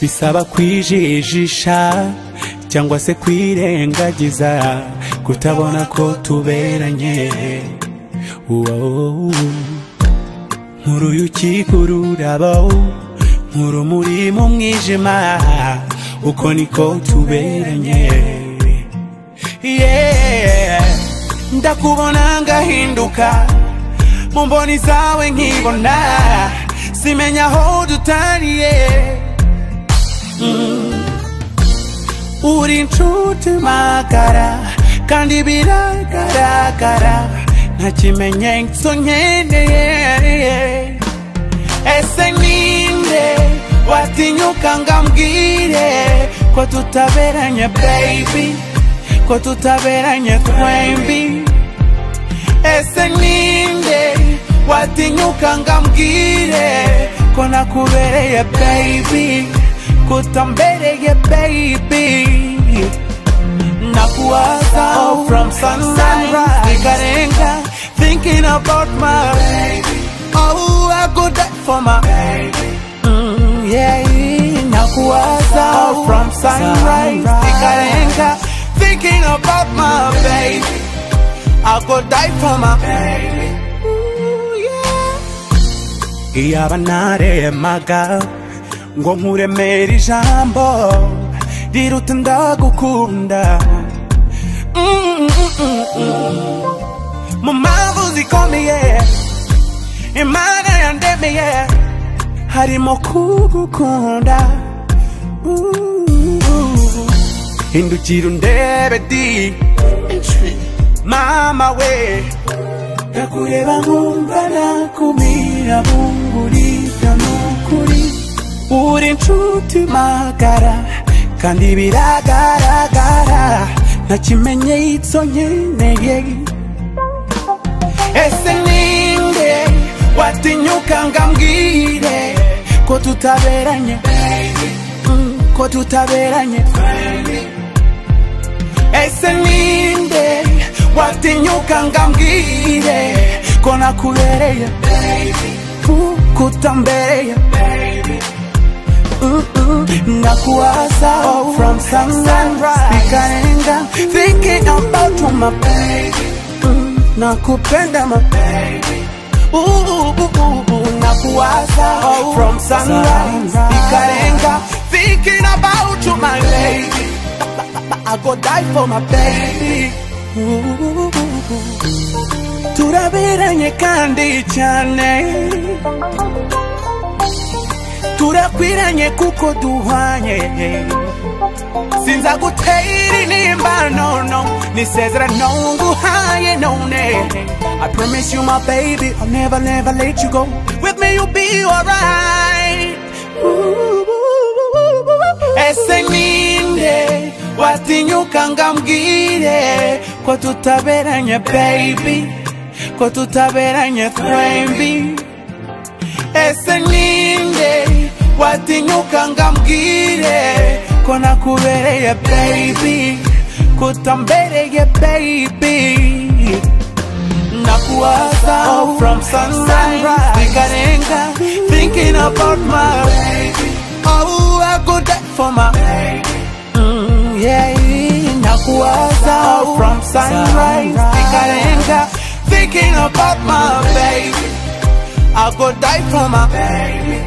bisaba kwijijisha cyangwa se kwirengagiza kutabona ko tuberanye. Nk'uruyuki ku rurabo, nk'urumuri mu mwijima, uko niko tuberanye. Ndakubona ngahinduka mu mboni zawe nkibona, simenya aho dutaniye. Uri inshuti magara kandi biragaragara, nta kimenyetso nkeneye. Ese ninde watinyuka ngambwire ko tutaberanye baby, ko tutaberanye twembi? Ese ninde watinyuka ngambwire ko nakubereye baby, kutambereye baby? Nakuwaza from sunrise ikarenga, thinking about my baby. Oh, I go die for my baby. Nakuwaza from sunrise ikarenga, thinking about my baby. I go die for my baby. Iyaba naremaga ngo nkuremere ijambo riruta ndagukunda, mu mpamvu zikomeye Imana yandemeye harimo kugukunda. Hindukira undebe di mama we, ndakureba nkumva nakumira bungurira nukuri. Uri inshuti magara kandi biragaragara, nta kimenyetso nkeneye. Ese ninde watinyuka ngambwire ko tutaberanye baby, ko tutaberanye baby? Ese ninde watinyuka ngambwire ko nakubereye baby, kutambereye baby? Nakuwaza from sunrise ikarenga, thinking about my baby. Nakupenda my baby. Nakuwaza from sunrise ikarenga, thinking about you my baby. I go die for my baby. Turaberanye kandi cyane, turakwiranye kuko duhanye. Sinza gutera inimba no, nisezerano nguhaye none. I promise you my baby, I'll never let you go. With me you'll be alright. Ese ninde watinyuka ngambwire ko tutaberanye baby, ko tutaberanye twembi? Ese ninde watinyuka ngambwire ko nakubereye baby, kutambereye baby? Nakuwaza from sunrise ikarenga, thinking about my baby. Oh, I go die for my baby. Nakuwaza from sunrise ikarenga, thinking about my baby. I go die for my baby.